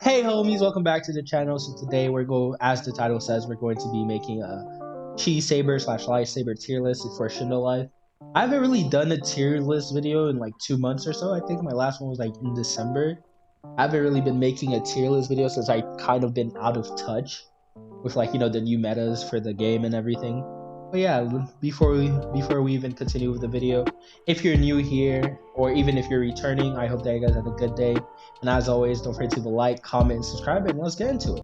Hey homies, welcome back to the channel. So today as the title says, we're going to be making a cheese saber slash lightsaber tier list for Shindo Life. I haven't really done a tier list video in like 2 months or so. I think my last one was like in December. I haven't really been making a tier list video since I kind of been out of touch with like, the new metas for the game and everything. But yeah, before we even continue with the video, if you're new here or even if you're returning, I hope that you guys had a good day. And as always, don't forget to leave a like, comment, and subscribe, and let's get into it.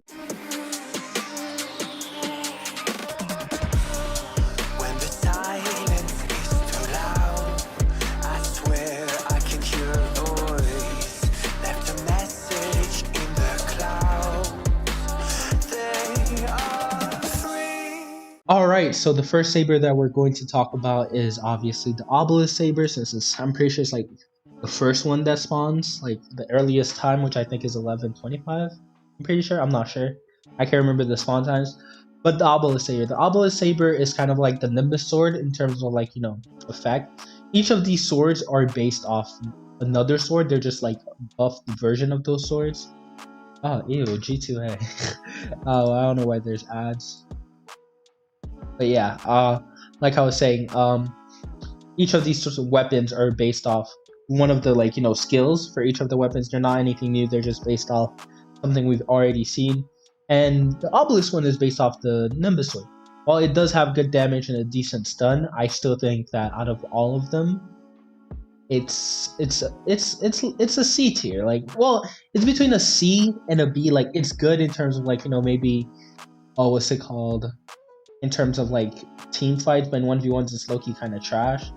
Alright, so the first saber that we're going to talk about is obviously the Obelisk saber, since I'm pretty sure it's like the first one that spawns, like the earliest time, which I think is 11:25. I'm pretty sure, I'm not sure. I can't remember the spawn times. But the Obelisk saber. The Obelisk saber is kind of like the Nimbus sword in terms of like, effect. Each of these swords are based off another sword. They're just like a buffed version of those swords. Oh, ew, G2A. Oh, I don't know why there's ads. But yeah, like I was saying, each of these sorts of weapons are based off one of the skills for each of the weapons. They're not anything new. They're just based off something we've already seen. And the Obelisk one is based off the Nimbus sword. While it does have good damage and a decent stun, I still think that out of all of them, it's a C tier. Well, it's between a C and a B. Like, it's good in terms of maybe, what's it called? In terms of like team fights, but in 1v1s it's low-key kind of trash.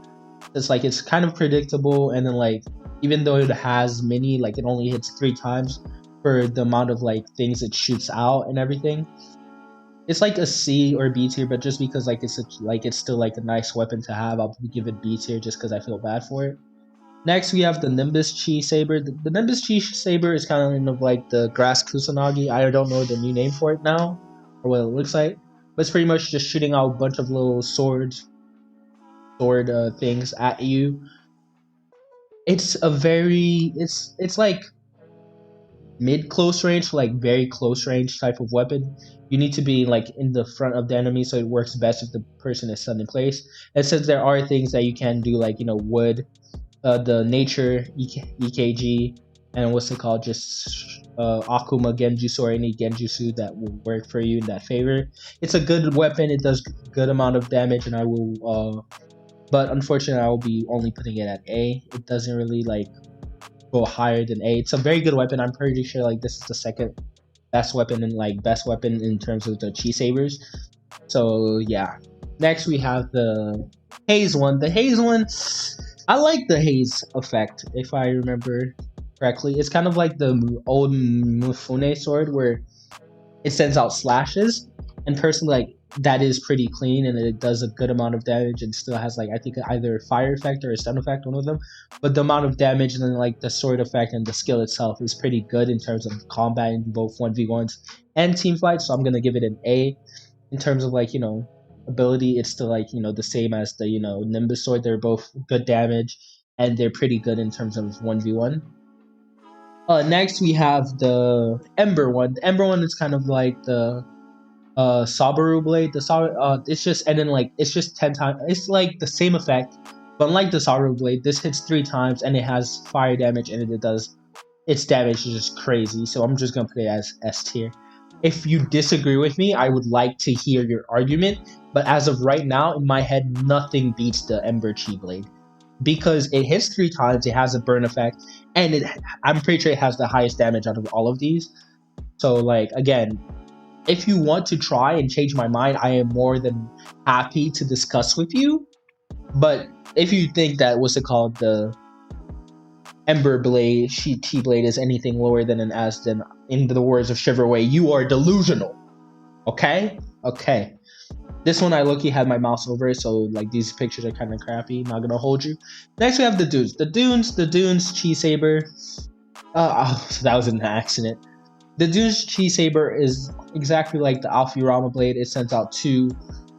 It's kind of predictable, and then even though it has many, it only hits 3 times for the amount of things it shoots out and everything. It's like a C or B tier, but just because it's still a nice weapon to have, I'll give it B tier just because I feel bad for it. Next we have the Nimbus Chi Saber. The Nimbus Chi Saber is kind of like the Grass Kusanagi. I don't know the new name for it now, or what it looks like. But it's pretty much just shooting out a bunch of little sword things at you. It's a it's like mid close range, very close range type of weapon. You need to be in the front of the enemy, so it works best if the person is stunned in place. And since there are things that you can do, wood, the nature EKG, and what's it called, just Akuma Genjutsu or any Genjutsu that will work for you in that favor. It's a good weapon. It does good amount of damage, and I will but unfortunately I will be only putting it at A. It doesn't really go higher than A. It's a very good weapon. I'm pretty sure this is the second best weapon and best weapon in terms of the Chi Sabers. So yeah. Next we have the Haze one. The Haze one, I like the Haze effect, if I remember correctly. It's kind of like the old Mufune sword where it sends out slashes, and personally that is pretty clean and it does a good amount of damage and still has I think either a fire effect or a stun effect, one of them. But the amount of damage and then the sword effect and the skill itself is pretty good in terms of combat in both 1v1s and team fights, so I'm gonna give it an A. In terms of ability, it's still the same as the Nimbus sword. They're both good damage and they're pretty good in terms of 1v1. Next we have the Ember one. The Ember one is kind of like the SABER blade. It's just, and then it's just 10 times. It's like the same effect, but unlike the SABER blade, this hits 3 times and it has fire damage, and its damage is just crazy. So I'm just gonna put it as S tier. If you disagree with me, I would like to hear your argument, but as of right now, in my head, nothing beats the Ember Chi blade because it hits 3 times, it has a burn effect, and I'm pretty sure it has the highest damage out of all of these. So again, if you want to try and change my mind, I am more than happy to discuss with you. But if you think that the Ember blade, T-blade is anything lower than an S, then in the words of Shiverway, you are delusional. Okay? Okay. This one I low-key had my mouse over it, so these pictures are kind of crappy. Not gonna hold you. Next we have the Dunes. The Dunes Chi Saber. That was an accident. The Dunes Chi Saber is exactly like the Alfurama blade. It sends out 2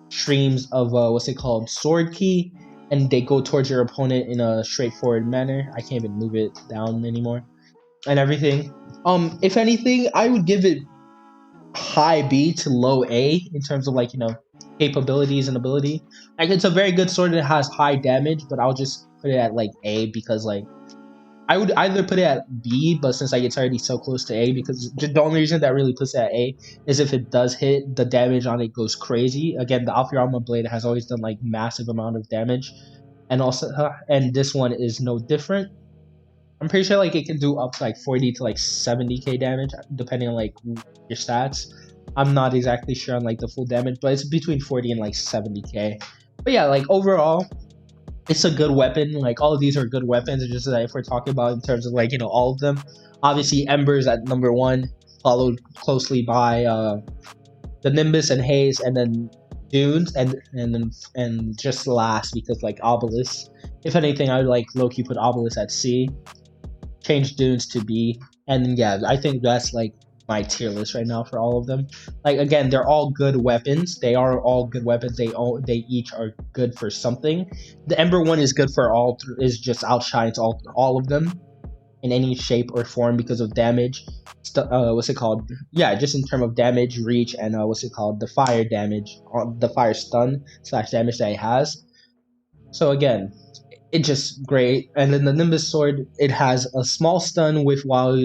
streams of what's it called, sword key, and they go towards your opponent in a straightforward manner. I can't even move it down anymore. and everything. If anything, I would give it high B to low A in terms of like, you know, capabilities and ability. Like it's a very good sword that has high damage, but I'll just put it at like A because like I would either put it at B, but since like it's already so close to A, because the only reason that really puts it at A is if it does hit, the damage on it goes crazy. Again, the Alfirama blade has always done like massive amount of damage, and also and this one is no different. I'm pretty sure like it can do up to like 40 to like 70k damage depending on like your stats. I'm not exactly sure on like the full damage, but it's between 40 and like 70k. But yeah, like overall, it's a good weapon. Like all of these are good weapons. It's just that if we're talking about in terms of like, you know, all of them, obviously Ember's at number 1, followed closely by the Nimbus and Haze, and then Dunes, and just last because like Obelisk. If anything, I would like low-key put Obelisk at C, change Dunes to B, and then yeah, I think that's like my tier list right now for all of them. Like again, they're all good weapons. They are all good weapons. They each are good for something. The Ember one is good for all. Is just outshines all of them in any shape or form because of damage. What's it called? Yeah, just in terms of damage, reach, and what's it called? The fire damage, the fire stun / damage that it has. So again, it's just great. And then the Nimbus sword, it has a small stun with while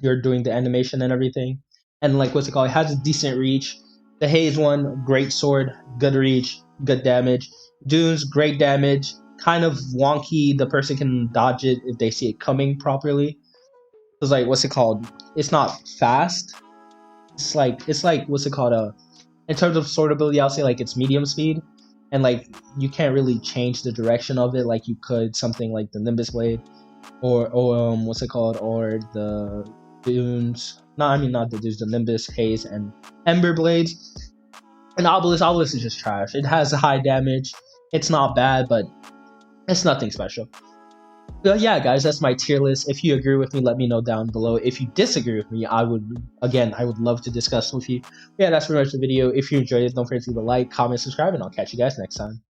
you're doing the animation and everything. And like what's it called? It has a decent reach. The Haze one, great sword, good reach, good damage. Dunes, great damage. Kind of wonky. The person can dodge it if they see it coming properly. Cause like what's it called? It's not fast. It's like what's it called? In terms of sword ability, I'll say like it's medium speed, and like you can't really change the direction of it like you could something like the Nimbus blade, or what's it called, or the Dunes. No, I mean not the Dunes, the Nimbus, Haze, and Ember blades. And Obelisk is just trash. It has a high damage. It's not bad, but it's nothing special. But yeah, guys, that's my tier list. If you agree with me, let me know down below. If you disagree with me, I would love to discuss with you. Yeah, that's pretty much the video. If you enjoyed it, don't forget to leave a like, comment, subscribe, and I'll catch you guys next time.